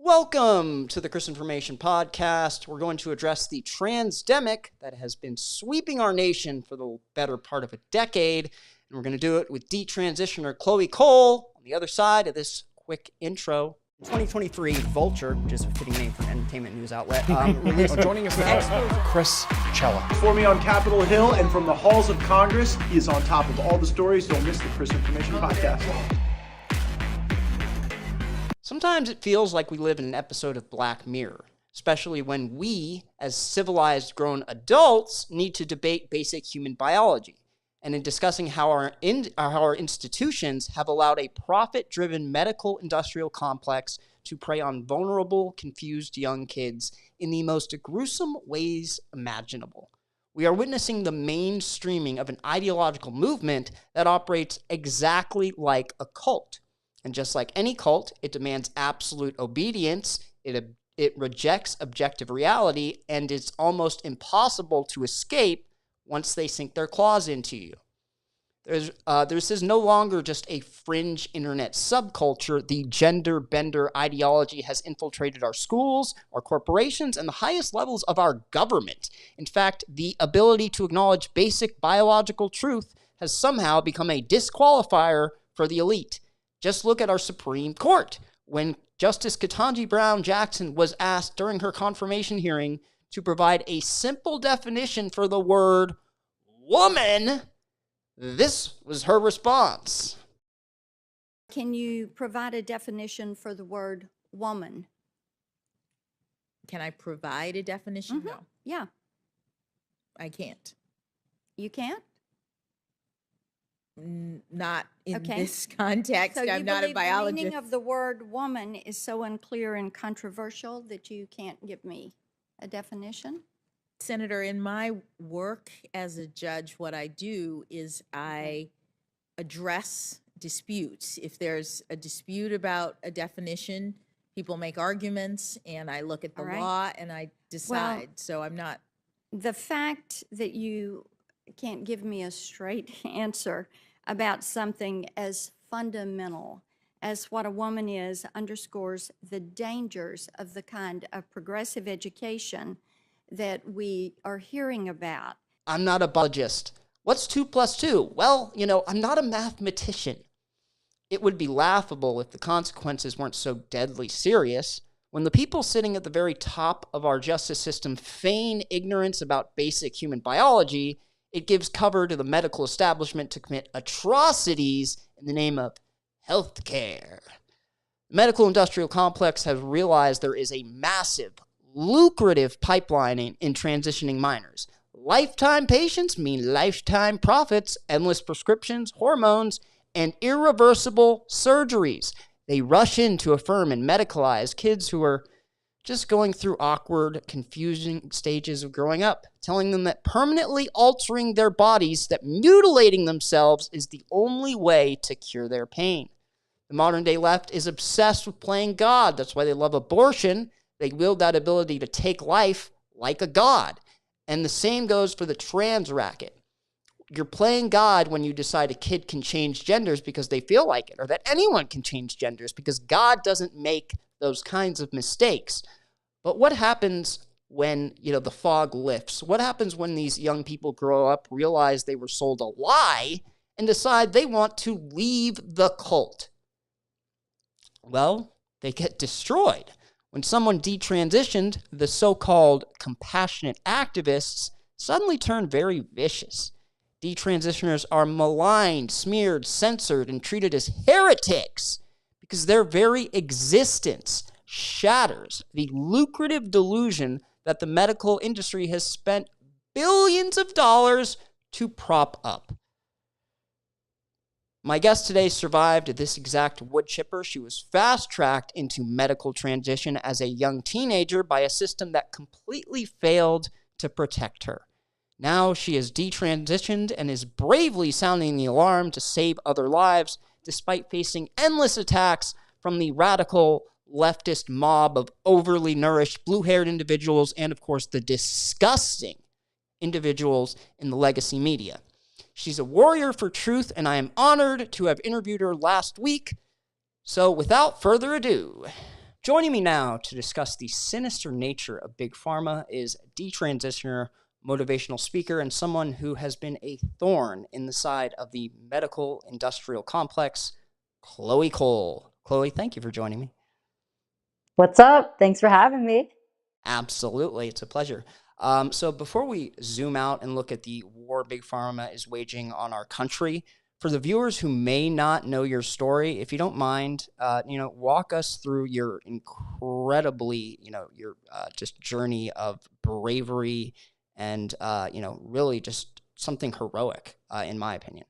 Welcome to the ChrisInformation podcast. We're going to address the transdemic that has been sweeping our nation for the better part of a decade. And we're going to do it with detransitioner Chloe Cole on the other side of this quick intro. 2023, Vulture, which is a fitting name for an entertainment news outlet, joining us now, Chris Cella. For me on Capitol Hill and from the halls of Congress, he is on top of all the stories. Don't miss the ChrisInformation podcast. Sometimes it feels like we live in an episode of Black Mirror, especially when we, as civilized grown adults, need to debate basic human biology. And in discussing how our institutions have allowed a profit-driven medical industrial complex to prey on vulnerable, confused young kids in the most gruesome ways imaginable. We are witnessing the mainstreaming of an ideological movement that operates exactly like a cult. And just like any cult, it demands absolute obedience, it rejects objective reality, and it's almost impossible to escape once they sink their claws into you. This is no longer just a fringe internet subculture. The gender bender ideology has infiltrated our schools, our corporations, and the highest levels of our government. In fact, the ability to acknowledge basic biological truth has somehow become a disqualifier for the elite. Just look at our Supreme Court. When Justice Ketanji Brown Jackson was asked during her confirmation hearing to provide a simple definition for the word woman, this was her response. Can you provide a definition for the word woman? Can I provide a definition? Mm-hmm. No, Yeah, I can't. you can't? Not in Okay. this context. So you I'm not a believe the biologist. meaning of the word woman is so unclear and controversial that you can't give me a definition? Senator, in my work as a judge, what I do is I address disputes. If there's a dispute about a definition, people make arguments, and I look at the All right. law and I decide. So I'm not. The fact that you can't give me a straight answer about something as fundamental as what a woman is underscores the dangers of the kind of progressive education that we are hearing about. I'm not a biologist. What's 2 plus 2? Well, I'm not a mathematician. It would be laughable if the consequences weren't so deadly serious. When the people sitting at the very top of our justice system feign ignorance about basic human biology, it gives cover to the medical establishment to commit atrocities in the name of healthcare. The medical industrial complex has realized there is a massive, lucrative pipeline in transitioning minors. Lifetime patients mean lifetime profits, endless prescriptions, hormones, and irreversible surgeries. They rush in to affirm and medicalize kids who are just going through awkward, confusing stages of growing up, telling them that permanently altering their bodies, that mutilating themselves is the only way to cure their pain. The modern day left is obsessed with playing God. That's why they love abortion. They wield that ability to take life like a god. And the same goes for the trans racket. You're playing God when you decide a kid can change genders because they feel like it, or that anyone can change genders because God doesn't make those kinds of mistakes. But what happens when, the fog lifts? What happens when these young people grow up, realize they were sold a lie, and decide they want to leave the cult? Well, they get destroyed. When someone detransitioned, the so-called compassionate activists suddenly turn very vicious. Detransitioners are maligned, smeared, censored, and treated as heretics because their very existence shatters the lucrative delusion that the medical industry has spent billions of dollars to prop up. My guest today survived this exact wood chipper. She was fast-tracked into medical transition as a young teenager by a system that completely failed to protect her. Now she is detransitioned and is bravely sounding the alarm to save other lives, despite facing endless attacks from the radical leftist mob of overly nourished blue-haired individuals and, of course, the disgusting individuals in the legacy media. She's a warrior for truth, and I am honored to have interviewed her last week. So without further ado, Joining me now to discuss the sinister nature of Big Pharma is detransitioner, motivational speaker, and someone who has been a thorn in the side of the medical industrial complex, Chloe Cole. Chloe, thank you for joining me. What's up? Thanks for having me. Absolutely, it's a pleasure. So before we zoom out and look at the war Big Pharma is waging on our country, for the viewers who may not know your story, if you don't mind, walk us through your incredibly, your just journey of bravery and, really just something heroic, in my opinion.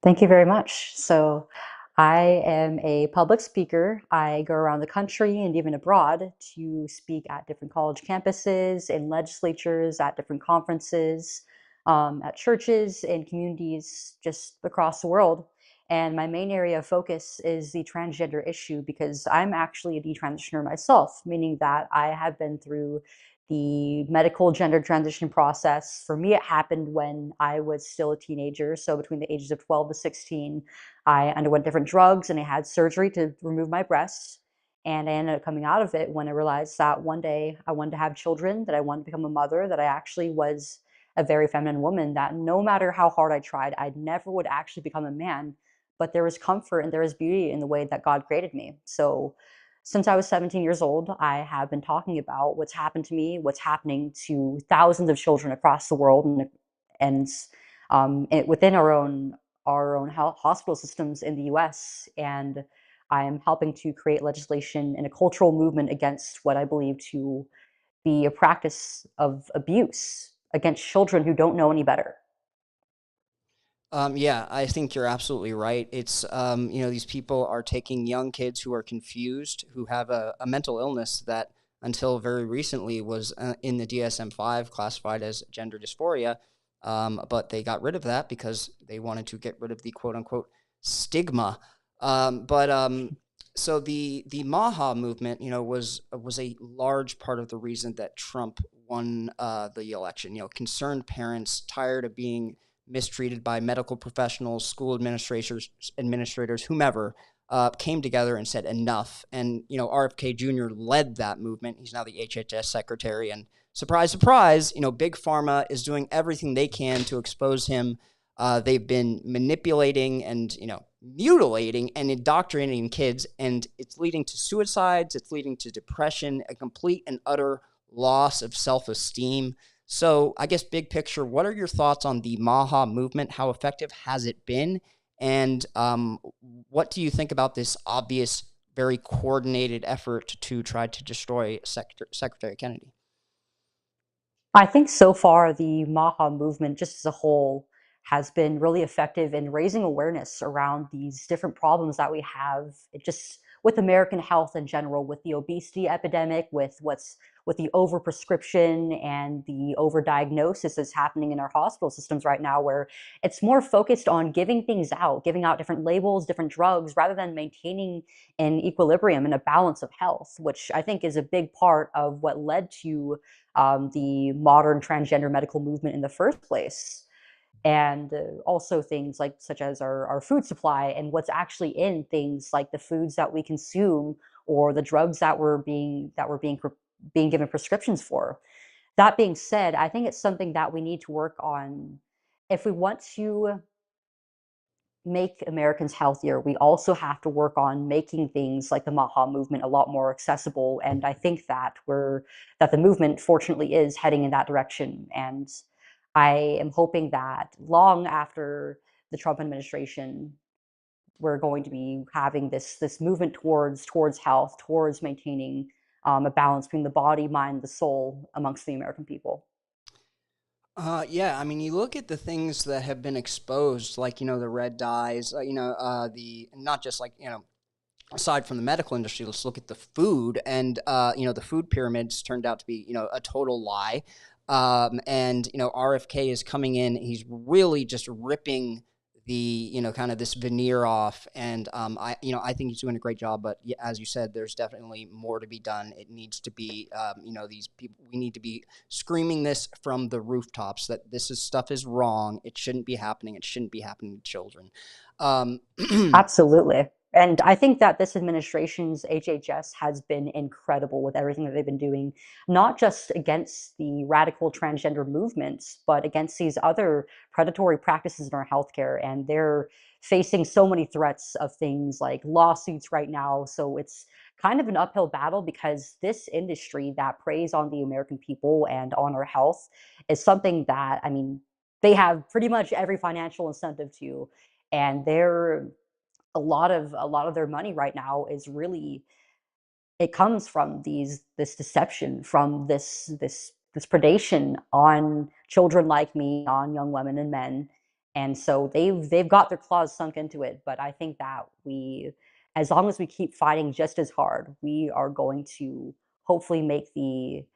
Thank you very much. So, I am a public speaker. I go around the country and even abroad to speak at different college campuses, in legislatures, at different conferences, at churches and communities just across the world. And my main area of focus is the transgender issue because I'm actually a detransitioner myself, meaning that I have been through the medical gender transition process. For me, it happened when I was still a teenager. So between the ages of 12 to 16, I underwent different drugs and I had surgery to remove my breasts. And I ended up coming out of it when I realized that one day I wanted to have children, that I wanted to become a mother, that I actually was a very feminine woman, that no matter how hard I tried, I never would actually become a man. But there was comfort and there was beauty in the way that God created me. So since I was 17 years old, I have been talking about what's happened to me, what's happening to thousands of children across the world, and within our own hospital systems in the U.S. And I am helping to create legislation and a cultural movement against what I believe to be a practice of abuse against children who don't know any better. Yeah, I think you're absolutely right. It's, these people are taking young kids who are confused, who have a mental illness that until very recently was in the DSM-5 classified as gender dysphoria. But they got rid of that because they wanted to get rid of the quote unquote stigma. So the Maha movement, was a large part of the reason that Trump won the election. Concerned parents tired of being mistreated by medical professionals, school administrators, whomever, came together and said enough. And RFK Jr. led that movement. He's now the HHS secretary, and surprise, surprise, Big Pharma is doing everything they can to expose him. They've been manipulating and mutilating and indoctrinating kids, and it's leading to suicides. It's leading to depression, a complete and utter loss of self-esteem. So I guess big picture, what are your thoughts on the Maha movement? How effective has it been? And what do you think about this obvious, very coordinated effort to try to destroy Secretary Kennedy? I think so far the Maha movement, just as a whole, has been really effective in raising awareness around these different problems that we have. It just with American health in general, with the obesity epidemic, with the overprescription and the overdiagnosis that's happening in our hospital systems right now, where it's more focused on giving out different labels, different drugs, rather than maintaining an equilibrium and a balance of health, which I think is a big part of what led to the modern transgender medical movement in the first place. And also things like such as our food supply and what's actually in things like the foods that we consume or the drugs that we're being given prescriptions for. That being said, I think it's something that we need to work on if we want to make Americans healthier. We also have to work on making things like the Maha movement a lot more accessible. And I think that the movement fortunately is heading in that direction. And I am hoping that long after the Trump administration, we're going to be having this movement towards health, towards maintaining a balance between the body, mind, the soul amongst the American people. Yeah, I mean, you look at the things that have been exposed, like, the red dyes, the not just like, aside from the medical industry, let's look at the food. And, the food pyramids turned out to be, a total lie. And, RFK is coming in, he's really just ripping the, kind of this veneer off. And I think he's doing a great job. But yeah, as you said, there's definitely more to be done. It needs to be, these people, we need to be screaming this from the rooftops that stuff is wrong. It shouldn't be happening. It shouldn't be happening to children. Absolutely. And I think that this administration's HHS has been incredible with everything that they've been doing, not just against the radical transgender movements, but against these other predatory practices in our healthcare. And they're facing so many threats of things like lawsuits right now. So it's kind of an uphill battle because this industry that preys on the American people and on our health is something that, I mean, they have pretty much every financial incentive to, and they're a lot of their money right now is really, it comes from this deception, from this predation on children like me, on young women and men. And so they've got their claws sunk into it. But I think that we, as long as we keep fighting just as hard, we are going to hopefully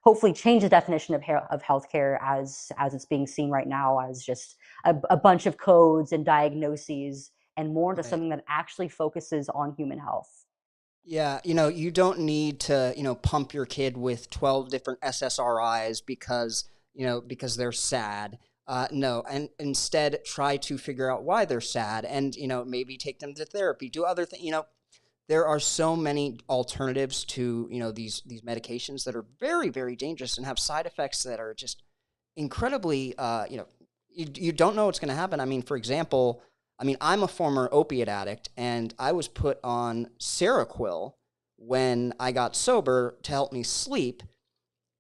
hopefully change the definition of healthcare as it's being seen right now, as just a bunch of codes and diagnoses, and more into Right. something that actually focuses on human health. Yeah, you don't need to, pump your kid with 12 different SSRIs because they're sad. No, and instead try to figure out why they're sad and, maybe take them to therapy, do other things. There are so many alternatives to, these medications that are very, very dangerous and have side effects that are just incredibly, you don't know what's going to happen. I mean, for example, I'm a former opiate addict, and I was put on Seroquel when I got sober to help me sleep.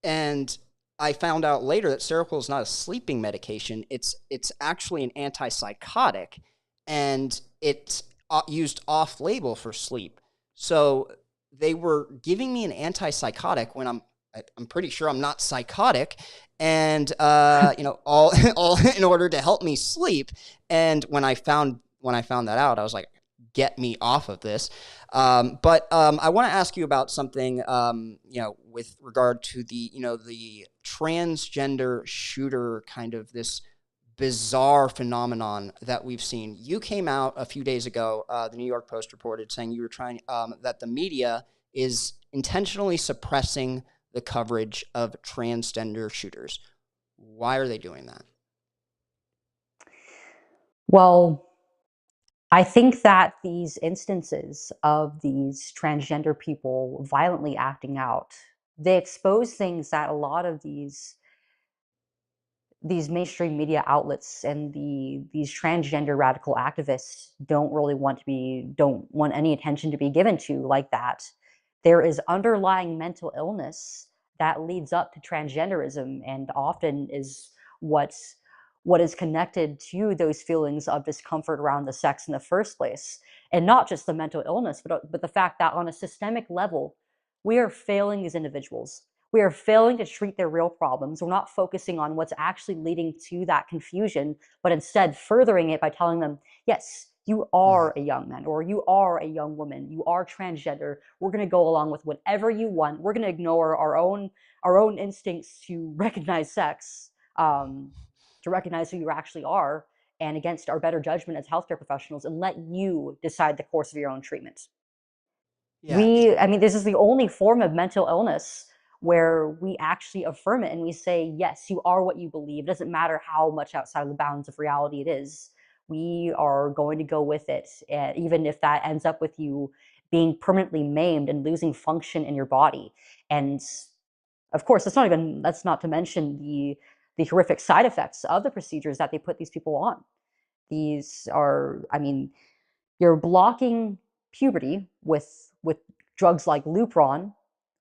And I found out later that Seroquel is not a sleeping medication. It's actually an antipsychotic, and it's used off-label for sleep. So they were giving me an antipsychotic when I'm pretty sure I'm not psychotic, and all in order to help me sleep. And when I found that out, I was like, get me off of this. But I want to ask you about something, with regard to the transgender shooter, kind of this bizarre phenomenon that we've seen. You came out a few days ago, the New York Post reported, saying you were trying, that the media is intentionally suppressing the coverage of transgender shooters. Why are they doing that? Well, I think that these instances of these transgender people violently acting out, they expose things that a lot of these mainstream media outlets and these transgender radical activists don't want any attention to be given to, like that there is underlying mental illness that leads up to transgenderism, and often is what's what is connected to those feelings of discomfort around the sex in the first place. And not just the mental illness, but the fact that on a systemic level we are failing these individuals. We are failing to treat their real problems. We're not focusing on what's actually leading to that confusion, but instead furthering it by telling them, yes, you are a young man, or you are a young woman, you are transgender. We're going to go along with whatever you want. We're going to ignore our own instincts to recognize sex, to recognize who you actually are, and against our better judgment as healthcare professionals, and let you decide the course of your own treatment. Yeah. I mean, this is the only form of mental illness where we actually affirm it and we say, yes, you are what you believe. It doesn't matter how much outside of the bounds of reality it is. We are going to go with it, even if that ends up with you being permanently maimed and losing function in your body. And of course, that's not to mention the horrific side effects of the procedures that they put these people on. These are, I mean, you're blocking puberty with drugs like Lupron,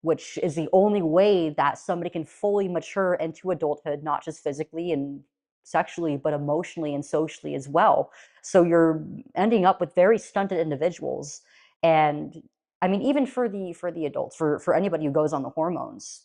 which is the only way that somebody can fully mature into adulthood, not just physically and sexually, but emotionally and socially as well. So you're ending up with very stunted individuals. And I mean, even for the adults, for anybody who goes on the hormones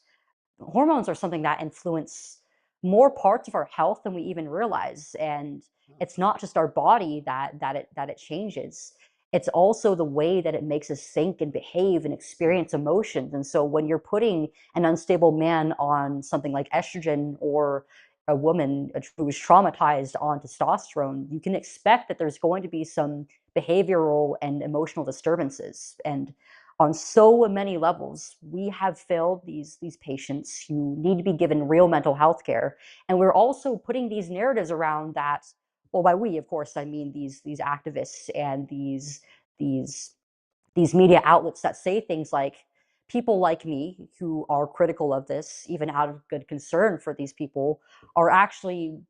are something that influence more parts of our health than we even realize. And it's not just our body that it changes. It's also the way that it makes us think and behave and experience emotions. And so when you're putting an unstable man on something like estrogen, or a woman who is traumatized on testosterone, you can expect that there's going to be some behavioral and emotional disturbances. And on so many levels, we have failed these patients who need to be given real mental health care. And we're also putting these narratives around that, well, by we, of course, I mean these activists and these media outlets that say things like, people like me who are critical of this, even out of good concern for these people, are actually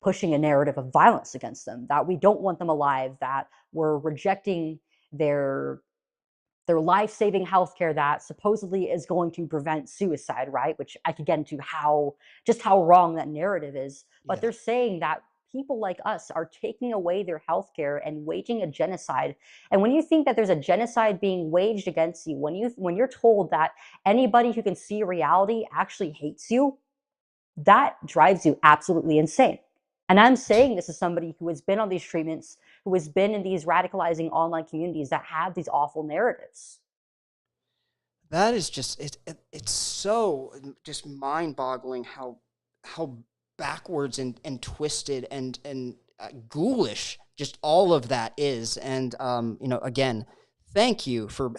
pushing a narrative of violence against them, that we don't want them alive, that we're rejecting their life-saving healthcare that supposedly is going to prevent suicide, right? Which I could get into how wrong that narrative is. But Yeah. they're saying that people like us are taking away their healthcare and waging a genocide. And when you think that there's a genocide being waged against you, when you're told that anybody who can see reality actually hates you, that drives you absolutely insane. And I'm saying this as somebody who has been on these treatments, who has been in these radicalizing online communities that have these awful narratives. That is just it's so just mind-boggling how backwards and twisted and ghoulish just all of that is. And again, thank you for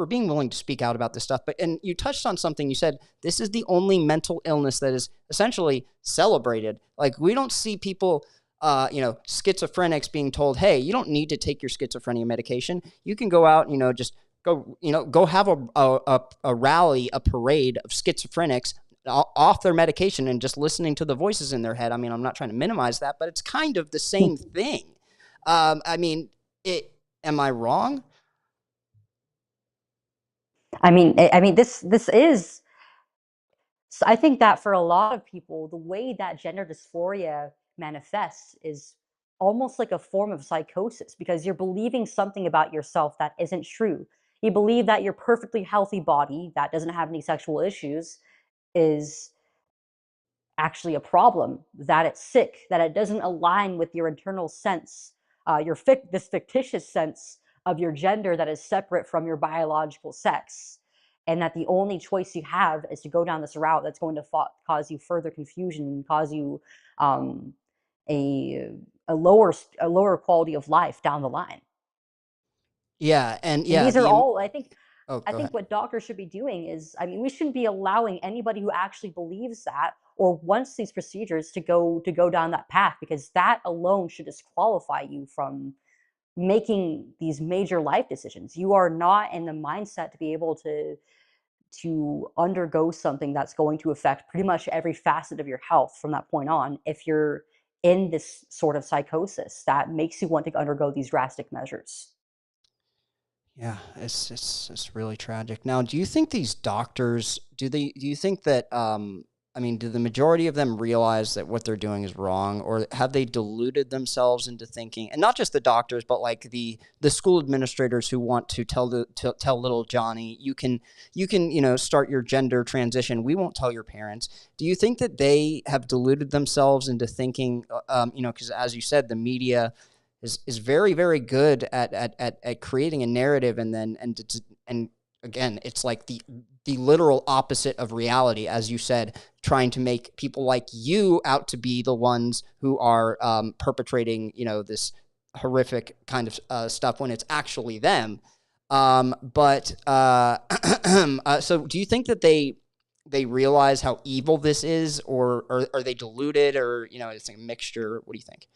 being willing to speak out about this stuff. But and you touched on something. You said this is the only mental illness that is essentially celebrated. Like, we don't see people schizophrenics being told, hey, you don't need to take your schizophrenia medication. You can go out, just go have a rally, a parade of schizophrenics off their medication and just listening to the voices in their head. I mean, I'm not trying to minimize that, but it's kind of the same thing. I mean, am I wrong? I mean, this is. So I think that for a lot of people, the way that gender dysphoria manifests is almost like a form of psychosis, because you're believing something about yourself that isn't true. You believe that your perfectly healthy body that doesn't have any sexual issues is actually a problem, that it's sick, that it doesn't align with your internal sense, this fictitious sense of your gender that is separate from your biological sex, and that the only choice you have is to go down this route that's going to cause you further confusion and cause you um, a lower quality of life down the line. Yeah, and And yeah, these are all, oh, I go think ahead. what doctors should be doing is, I mean, we shouldn't be allowing anybody who actually believes that or wants these procedures to go down that path, because that alone should disqualify you from making these major life decisions. You are not in the mindset to be able to undergo something that's going to affect pretty much every facet of your health from that point on, if you're in this sort of psychosis that makes you want to undergo these drastic measures. Yeah, it's really tragic. Now, do you think these doctors do you think that I mean, do the majority of them realize that what they're doing is wrong, or have they deluded themselves into thinking, and not just the doctors, but like the school administrators who want to tell little Johnny, you can start your gender transition. We won't tell your parents. Do you think that they have deluded themselves into thinking, because as you said, the media is very, very good at creating a narrative, and again, it's like the literal opposite of reality, as you said, trying to make people like you out to be the ones who are perpetrating this horrific kind of stuff, when it's actually them. But so do you think that they realize how evil this is, or are they deluded, or it's a mixture? What do you think?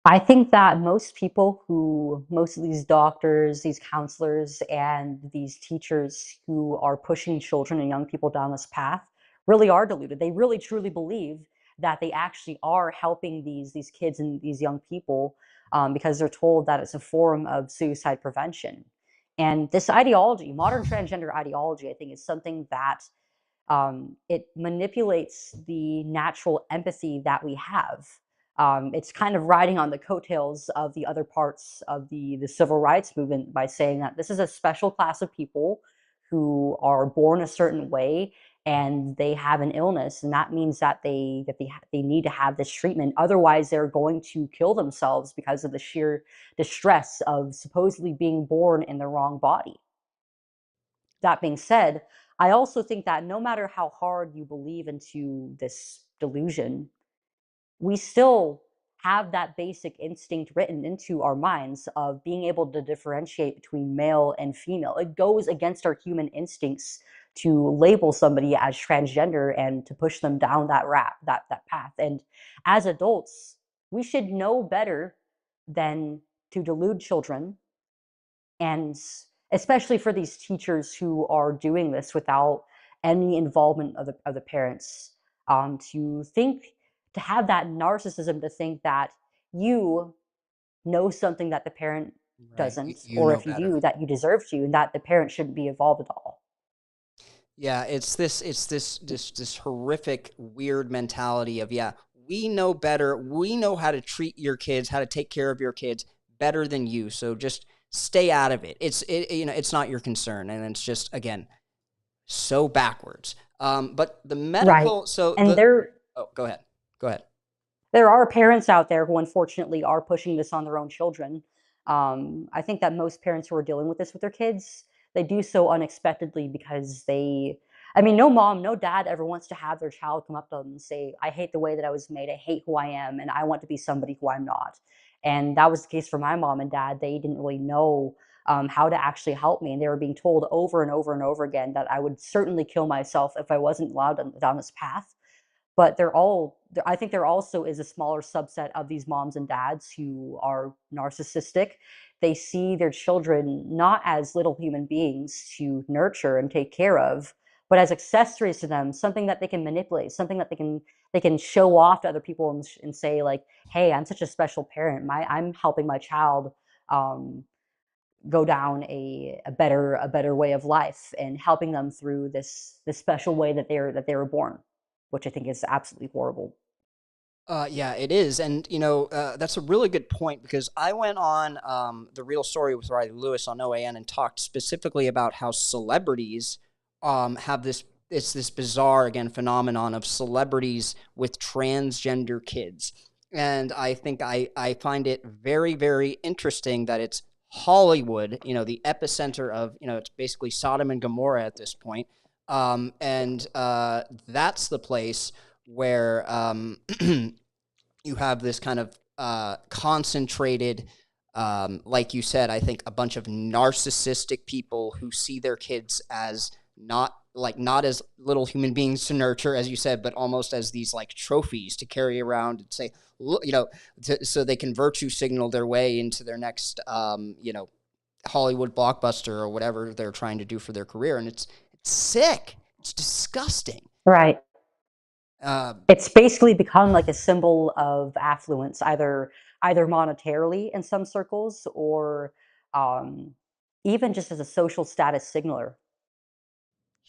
I think that most of these doctors, these counselors, and these teachers who are pushing children and young people down this path really are deluded. They really truly believe that they actually are helping these kids and these young people, because they're told that it's a form of suicide prevention. And this ideology, modern transgender ideology, I think is something that it manipulates the natural empathy that we have. It's kind of riding on the coattails of the other parts of the civil rights movement by saying that this is a special class of people who are born a certain way and they have an illness, and that means that they need to have this treatment. Otherwise, they're going to kill themselves because of the sheer distress of supposedly being born in the wrong body. That being said, I also think that no matter how hard you believe into this delusion, we still have that basic instinct written into our minds of being able to differentiate between male and female. It goes against our human instincts to label somebody as transgender and to push them down that path. And as adults, we should know better than to delude children, and especially for these teachers who are doing this without any involvement of the parents, to think, to have that narcissism to think that you know something that the parent Right. doesn't, You or know if you better. do, that you deserve to, and that the parent shouldn't be involved at all. Yeah, it's this horrific, weird mentality of, yeah, we know better. We know how to treat your kids, how to take care of your kids better than you. So just stay out of it. It's not your concern, and it's just, again, so backwards. But the Right. medical, so And the there oh, go ahead, go ahead. there are parents out there who unfortunately are pushing this on their own children. I think that most parents who are dealing with this with their kids, they do so unexpectedly because I mean, no mom, no dad ever wants to have their child come up to them and say, I hate the way that I was made. I hate who I am, and I want to be somebody who I'm not. And that was the case for my mom and dad. They didn't really know how to actually help me. And they were being told over and over and over again that I would certainly kill myself if I wasn't allowed down this path. But I think there also is a smaller subset of these moms and dads who are narcissistic. They see their children not as little human beings to nurture and take care of, but as accessories to them, something that they can manipulate, something that they can show off to other people, and say like, "Hey, I'm such a special parent. I'm helping my child um, go down a better way of life, and helping them through this special way that they were born," which I think is absolutely horrible. Yeah, it is, and that's a really good point because I went on the Real Story with Riley Lewis on OAN and talked specifically about how celebrities have this. It's this bizarre, again, phenomenon of celebrities with transgender kids, and I think I find it very, very interesting that it's Hollywood, the epicenter of, it's basically Sodom and Gomorrah at this point, and that's the place where you have this kind of concentrated, like you said, I think a bunch of narcissistic people who see their kids as not as little human beings to nurture, as you said, but almost as these like trophies to carry around and say, look, so they can virtue signal their way into their next, Hollywood blockbuster or whatever they're trying to do for their career, and it's sick. It's disgusting. Right. Uh, It's basically become like a symbol of affluence, either monetarily in some circles, or um, even just as a social status signaler.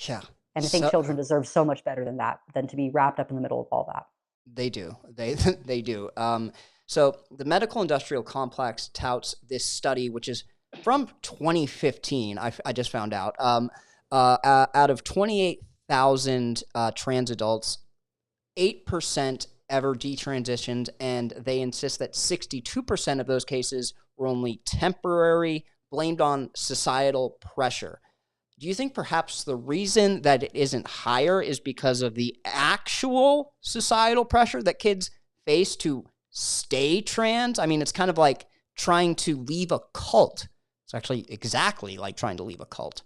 yeah. And I think So children deserve so much better than that, than to be wrapped up in the middle of all that. they do. They they do. So the medical industrial complex touts this study, which is from 2015. I just found out. Out of 28,000 trans adults, 8% ever detransitioned, and they insist that 62% of those cases were only temporary, blamed on societal pressure. Do you think perhaps the reason that it isn't higher is because of the actual societal pressure that kids face to stay trans? I mean, it's kind of like trying to leave a cult. It's actually exactly like trying to leave a cult.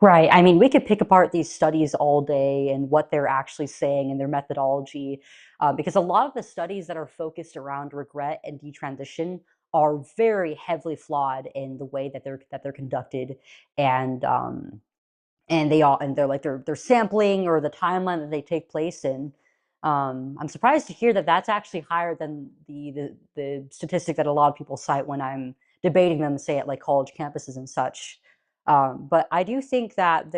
Right. I mean, we could pick apart these studies all day and what they're actually saying and their methodology, because a lot of the studies that are focused around regret and detransition are very heavily flawed in the way that they're conducted, and they're like they're sampling, or the timeline that they take place in. I'm surprised to hear that that's actually higher than the statistic that a lot of people cite when I'm debating them, say at like college campuses and such. But I do think that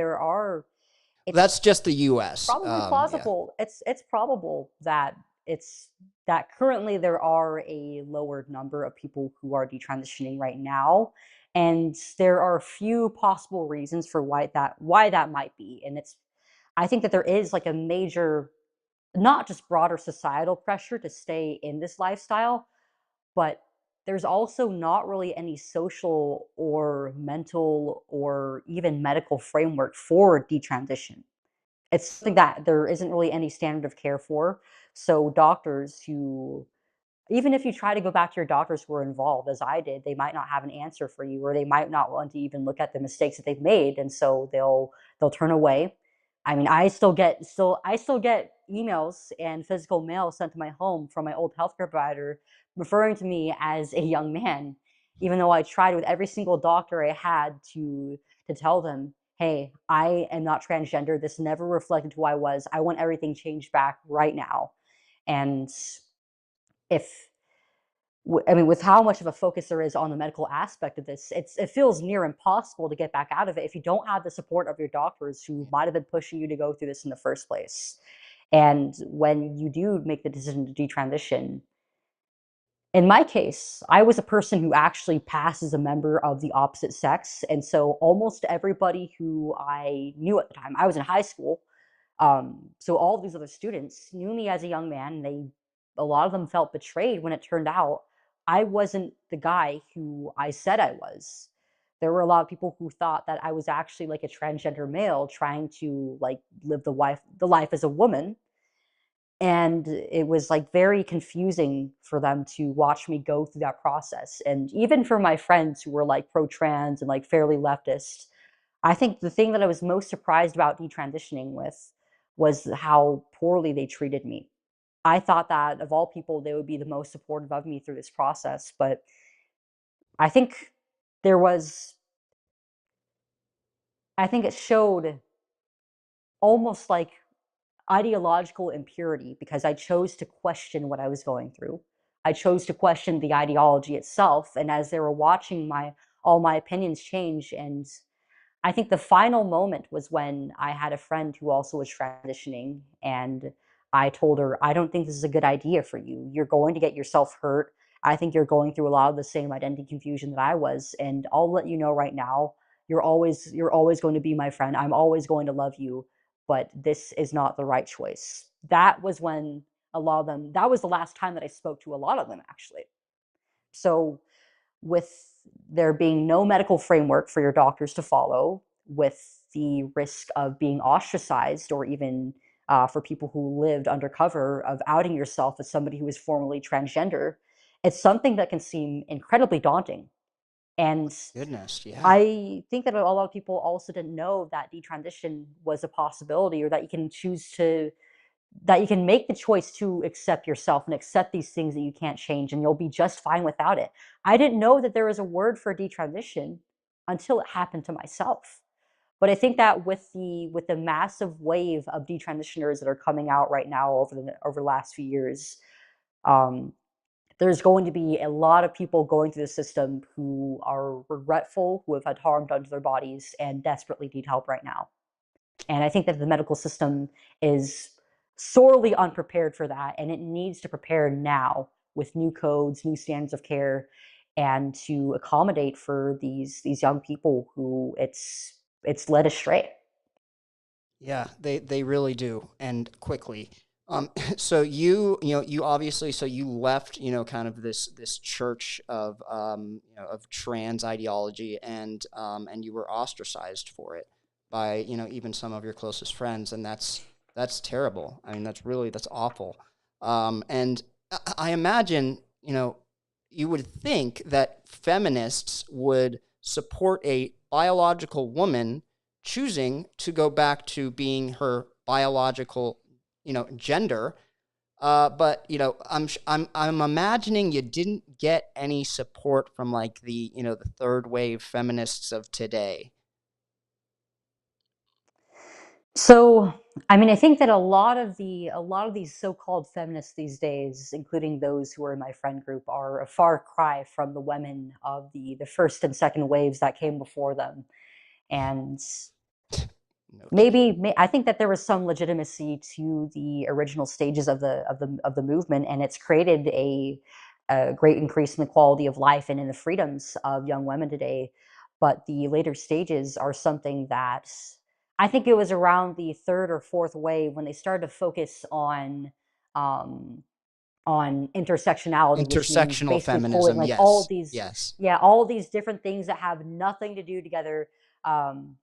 That's it's just the U.S. probably Yeah. plausible. It's probable that it's that currently there are a lower number of people who are detransitioning right now, and there are a few possible reasons for why that might be. And I think that there is like a major, not just broader societal pressure to stay in this lifestyle, but there's also not really any social or mental or even medical framework for detransition. It's something that there isn't really any standard of care for. So doctors who, even if you try to go back to your doctors who are involved, as I did, they might not have an answer for you, or they might not want to even look at the mistakes that they've made, and so they'll turn away. I mean, I still get emails and physical mail sent to my home from my old healthcare provider referring to me as a young man, even though I tried with every single doctor I had to tell them, hey, I am not transgender. This never reflected who I was. I want everything changed back right now. And if I mean, with how much of a focus there is on the medical aspect of this, it feels near impossible to get back out of it if you don't have the support of your doctors who might have been pushing you to go through this in the first place. And when you do make the decision to detransition, in my case, I was a person who actually passed as a member of the opposite sex. And so almost everybody who I knew at the time, I was in high school, so all of these other students knew me as a young man. A lot of them felt betrayed when it turned out I wasn't the guy who I said I was. There were a lot of people who thought that I was actually like a transgender male trying to like live the life as a woman. And it was like very confusing for them to watch me go through that process. And even for my friends who were like pro-trans and like fairly leftist, I think the thing that I was most surprised about detransitioning with was how poorly they treated me. I thought that of all people, they would be the most supportive of me through this process. But I think there was, I think it showed almost like ideological impurity because I chose to question what I was going through. I chose to question the ideology itself. And as they were watching all my opinions change, and I think the final moment was when I had a friend who also was transitioning, and I told her, I don't think this is a good idea for you. You're going to get yourself hurt. I think you're going through a lot of the same identity confusion that I was. And I'll let you know right now, you're always going to be my friend. I'm always going to love you, but this is not the right choice. That was when a lot of them, that was the last time that I spoke to a lot of them actually. So with there being no medical framework for your doctors to follow, with the risk of being ostracized or even for people who lived undercover of outing yourself as somebody who is formerly transgender, it's something that can seem incredibly daunting. And Goodness, yeah. I think that a lot of people also didn't know that detransition was a possibility or that you can choose to that you can make the choice to accept yourself and accept these things that you can't change and you'll be just fine without it. I didn't know that there was a word for detransition until it happened to myself. But I think that with the massive wave of detransitioners that are coming out right now over the last few years, um, there's going to be a lot of people going through the system who are regretful, who have had harm done to their bodies, and desperately need help right now. And I think that the medical system is sorely unprepared for that, and it needs to prepare now with new codes, new standards of care, and to accommodate for these young people who it's led astray. Yeah, they really do, and quickly. So you obviously, so you left, kind of this church of, of trans ideology, and you were ostracized for it by, even some of your closest friends, and that's terrible. I mean, that's awful. And I imagine, you would think that feminists would support a biological woman choosing to go back to being her biological, gender. But I'm imagining you didn't get any support from like the third wave feminists of today. So, I mean, I think that a lot of these so-called feminists these days, including those who are in my friend group, are a far cry from the women of the first and second waves that came before them. And No kidding. I think that there was some legitimacy to the original stages of the movement, and it's created a great increase in the quality of life and in the freedoms of young women today. But the later stages are something that I think it was around the third or fourth wave when they started to focus um, on intersectionality, which means Intersectional basically pulling feminism, like yes, yes. all these different things that have nothing to do together. Um,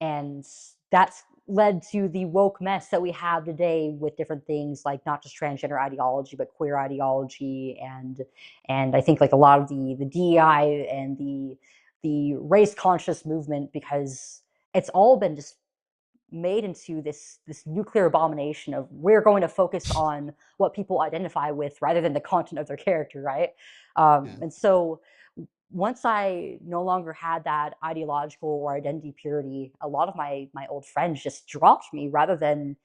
and that's led to the woke mess that we have today with different things like not just transgender ideology but queer ideology, and I think like a lot of the DEI and the race conscious movement, because it's all been just made into this nuclear abomination of we're going to focus on what people identify with rather than the content of their character, right? Yeah. And so once I no longer had that ideological or identity purity, a lot of my old friends just dropped me rather than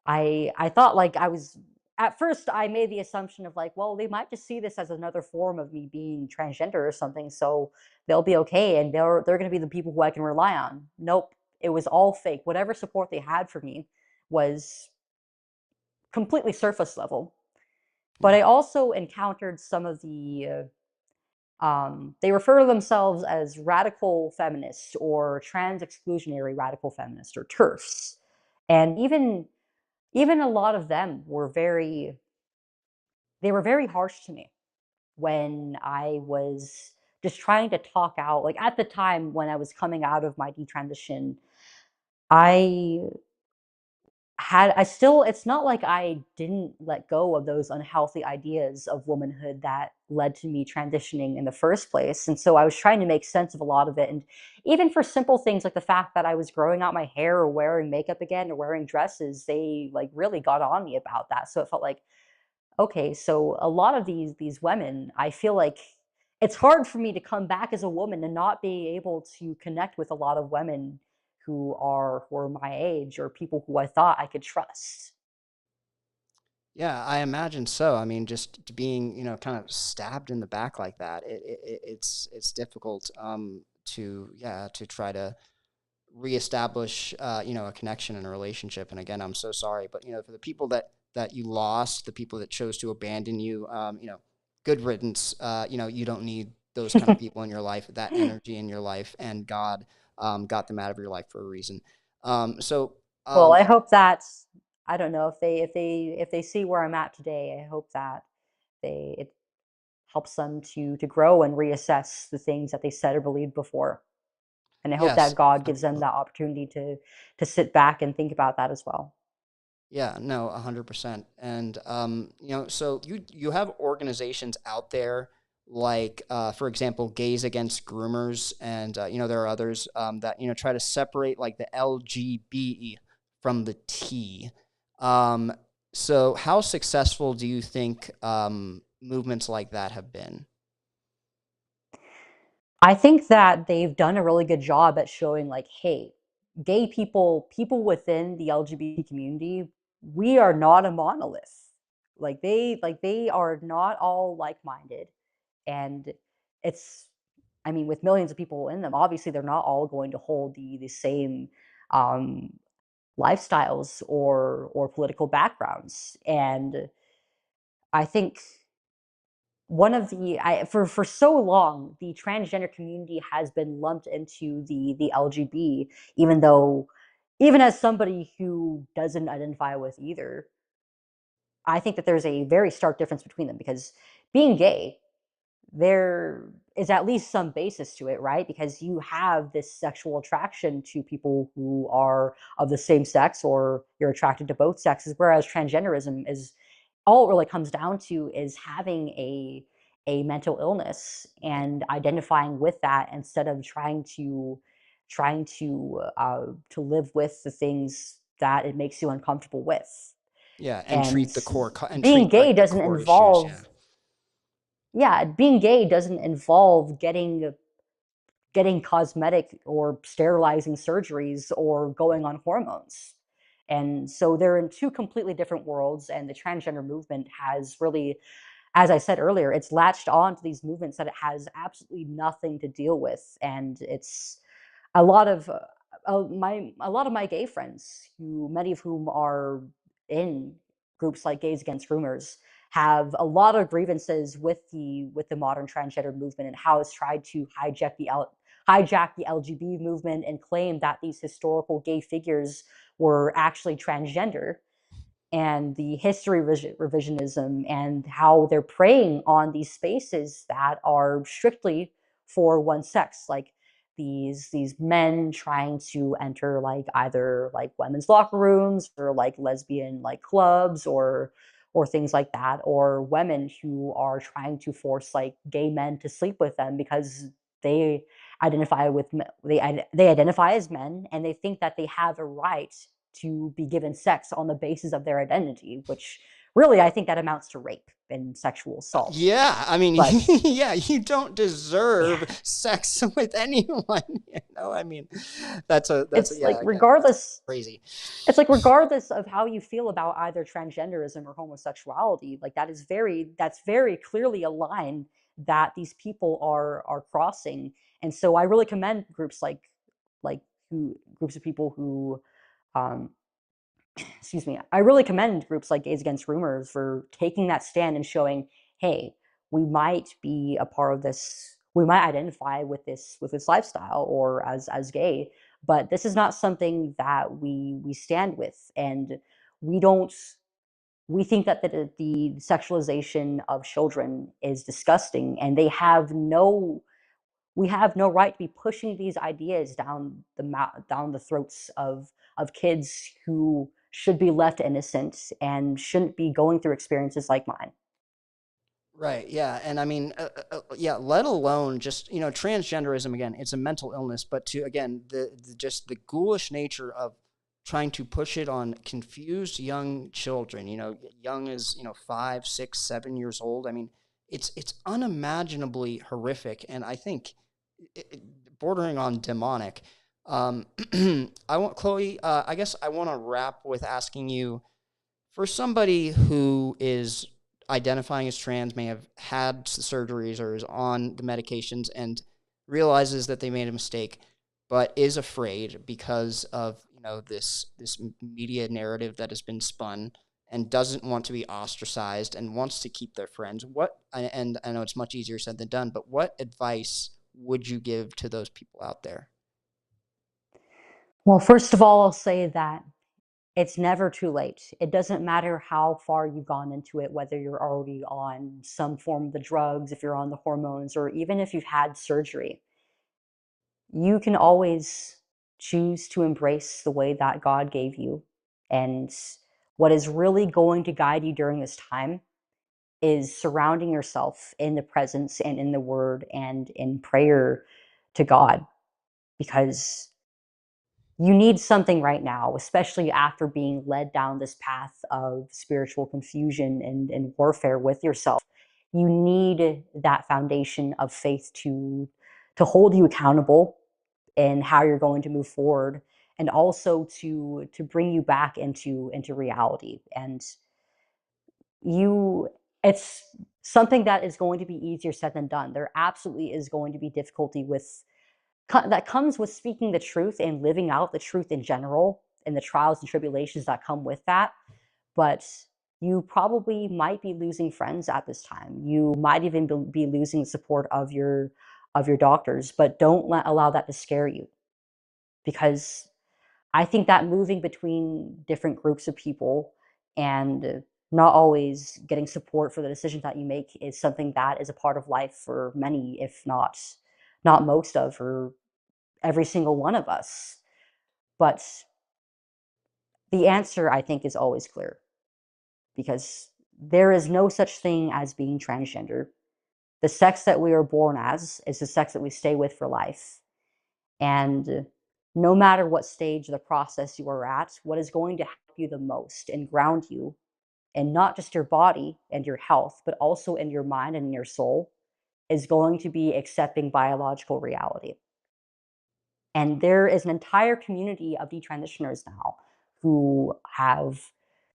I thought like I was at first I made the assumption of like, well, they might just see this as another form of me being transgender or something, so they'll be okay and they're going to be the people who I can rely on. Nope, it was all fake. Whatever support they had for me was completely surface level. But Yeah. I also encountered some of they refer to themselves as radical feminists or trans exclusionary radical feminists or TERFs. And even a lot of them were very harsh to me when I was just trying to talk out. Like at the time when I was coming out of my detransition, I I still, it's not like I didn't let go of those unhealthy ideas of womanhood that led to me transitioning in the first place. And so I was trying to make sense of a lot of it. And even for simple things like the fact that I was growing out my hair or wearing makeup again or wearing dresses, they like really got on me about that. So it felt like, okay, so a lot of these women, I feel like it's hard for me to come back as a woman and not be able to connect with a lot of women who are my age or people who I thought I could trust. Yeah, I imagine so. I mean, just being, kind of stabbed in the back like that, it's difficult to, yeah, to try to reestablish, a connection and a relationship. And again, I'm so sorry, but for the people that you lost, the people that chose to abandon you, good riddance. You don't need those kind of people in your life, that energy in your life, and God got them out of your life for a reason. So Well, um, I hope that I don't know if they see where I'm at today. I hope that it helps them to grow and reassess the things that they said or believed before. And I hope yes, that God gives them that absolutely. opportunity to sit back and think about that as well. Yeah, no, 100%. And so you have organizations out there like, for example, Gays Against Groomers, and there are others that try to separate like the LGB from the T. Um, so how successful do you think movements like that have been? I think that they've done a really good job at showing like, hey, gay people, people within the LGBT community, we are not a monolith. Like they are not all like-minded. And it's I mean, with millions of people in them, obviously they're not all going to hold the same um lifestyles or political backgrounds. And I think one of the for so long the transgender community has been lumped into the LGB, even though even as somebody who doesn't identify with either, I think that there's a very stark difference between them because being gay, there is at least some basis to it, right? Because you have this sexual attraction to people who are of the same sex or you're attracted to both sexes, whereas transgenderism is all it really comes down to is having a mental illness and identifying with that instead of trying to live with the things that it makes you uncomfortable with. Yeah, and And treat the core and being treat gay like the doesn't core issues. Yeah. involve yeah, being gay doesn't involve getting cosmetic or sterilizing surgeries or going on hormones. And so they're in two completely different worlds. And the transgender movement has really, as I said earlier, it's latched on to these movements that it has absolutely nothing to deal with. And it's a lot of a lot of my gay friends, who many of whom are in groups like Gays Against Groomers, have a lot of grievances with the modern transgender movement and how it's tried to hijack the LGBT movement and claim that these historical gay figures were actually transgender, and the history revisionism and how they're preying on these spaces that are strictly for one sex, like these men trying to enter like either like women's locker rooms or like lesbian like clubs or things like that, or women who are trying to force like gay men to sleep with them because they they identify as men, and they think that they have a right to be given sex on the basis of their identity, which really I think that amounts to rape and sexual assault. Yeah, I mean, But yeah, you don't deserve yeah, sex with anyone. I mean, it's yeah, like again, that's regardless crazy. it's like regardless of how you feel about either transgenderism or homosexuality, like that's very clearly a line that these people are crossing. And so I really commend groups like who groups of people who um excuse me, I really commend groups like Gays Against Rumors for taking that stand and showing, hey, we might be a part of this, we might identify with this lifestyle or as gay, but this is not something that we stand with. And we don't we think that the sexualization of children is disgusting, and we have no right to be pushing these ideas down the throats of kids who should be left innocent and shouldn't be going through experiences like mine. Right. Yeah. And I mean, yeah, let alone just, transgenderism, again, it's a mental illness, but to, again, just the ghoulish nature of trying to push it on confused young children, young as, 5, 6, 7 years old. I mean, it's unimaginably horrific. And I think bordering on demonic. Chloe, I guess I want to wrap with asking you, for somebody who is identifying as trans, may have had surgeries or is on the medications and realizes that they made a mistake, but is afraid because of this media narrative that has been spun and doesn't want to be ostracized and wants to keep their friends. And I know it's much easier said than done, but what advice would you give to those people out there? Well, first of all, I'll say that it's never too late. It doesn't matter how far you've gone into it, whether you're already on some form of the drugs, if you're on the hormones, or even if you've had surgery. You can always choose to embrace the way that God gave you. And what is really going to guide you during this time is surrounding yourself in the presence and in the word and in prayer to God, because you need something right now, especially after being led down this path of spiritual confusion and warfare with yourself. You need that foundation of faith to hold you accountable in how you're going to move forward, and also to bring you back into reality. And you it's something that is going to be easier said than done. There absolutely is going to be difficulty that comes with speaking the truth and living out the truth in general, and the trials and tribulations that come with that. But you probably might be losing friends at this time. You might even be losing the support of your doctors, but don't allow that to scare you, because I think that moving between different groups of people and not always getting support for the decisions that you make is something that is a part of life for many, if not most of, or every single one of us. But the answer, I think, is always clear, because there is no such thing as being transgender. The sex that we are born as is the sex that we stay with for life. And no matter what stage of the process you are at, what is going to help you the most and ground you, and not just your body and your health, but also in your mind and in your soul, is going to be accepting biological reality. And there is an entire community of detransitioners now who have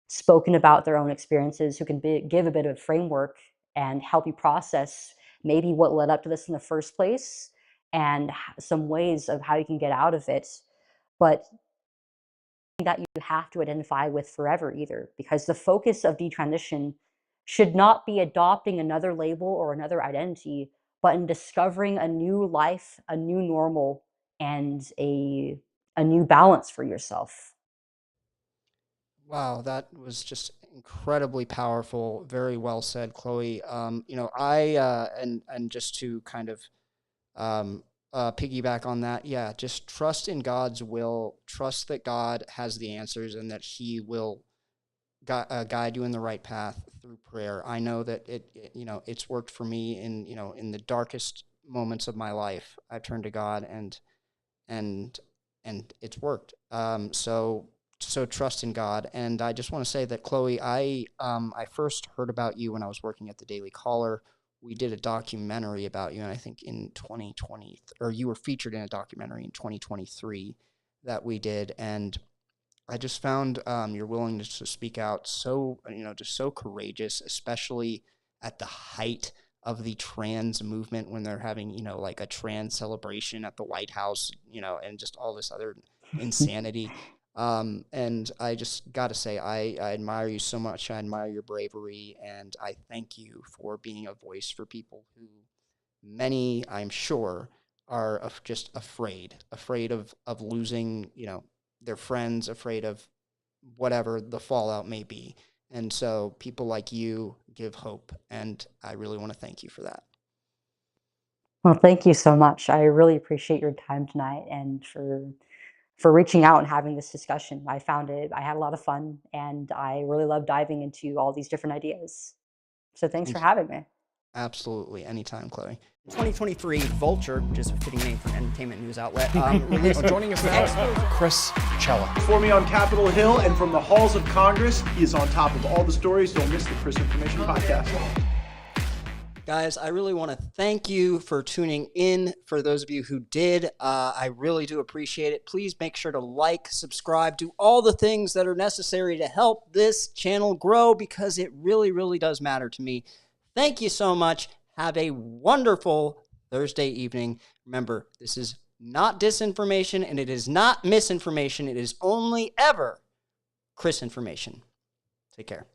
spoken about their own experiences, who can give a bit of a framework and help you process maybe what led up to this in the first place, and some ways of how you can get out of it. But that you have to identify with forever either, because the focus of detransition should not be adopting another label or another identity, but in discovering a new life, a new normal, and a new balance for yourself. Wow, that was just incredibly powerful. Very well said, Chloe. I and just to kind of um, piggyback on that, yeah, just trust in God's will. Trust that God has the answers and that He will guide you in the right path through prayer. I know that it's worked for me in in the darkest moments of my life, I've turned to God, and it's worked. So trust in God. And I just want to say that, Chloe, I first heard about you when I was working at the Daily Caller. We did a documentary about you, and I think in 2020, or you were featured in a documentary in 2023 that we did, and I just found your willingness to speak out just so courageous, especially at the height of the trans movement when they're having, like a trans celebration at the White House, and just all this other insanity. And I just got to say, I admire you so much. I admire your bravery, and I thank you for being a voice for people who many, I'm sure, are just afraid of losing, their friends, afraid of whatever the fallout may be. And so people like you give hope, and I really want to thank you for that. Well, thank you so much. I really appreciate your time tonight and for reaching out and having this discussion. I had a lot of fun, and I really love diving into all these different ideas. So thanks for Thank you. having me. Absolutely. Anytime, Chloe. 2023, Vulture, which is a fitting name for an entertainment news outlet, released Joining us now, Chris Cella. For me on Capitol Hill and from the halls of Congress, he is on top of all the stories. Don't miss the ChrisInformation podcast. Guys, I really want to thank you for tuning in. For those of you who did, I really do appreciate it. Please make sure to like, subscribe, do all the things that are necessary to help this channel grow, because it really, really does matter to me. Thank you so much. Have a wonderful Thursday evening. Remember, this is not disinformation, and it is not misinformation. It is only ever ChrisInformation. Take care.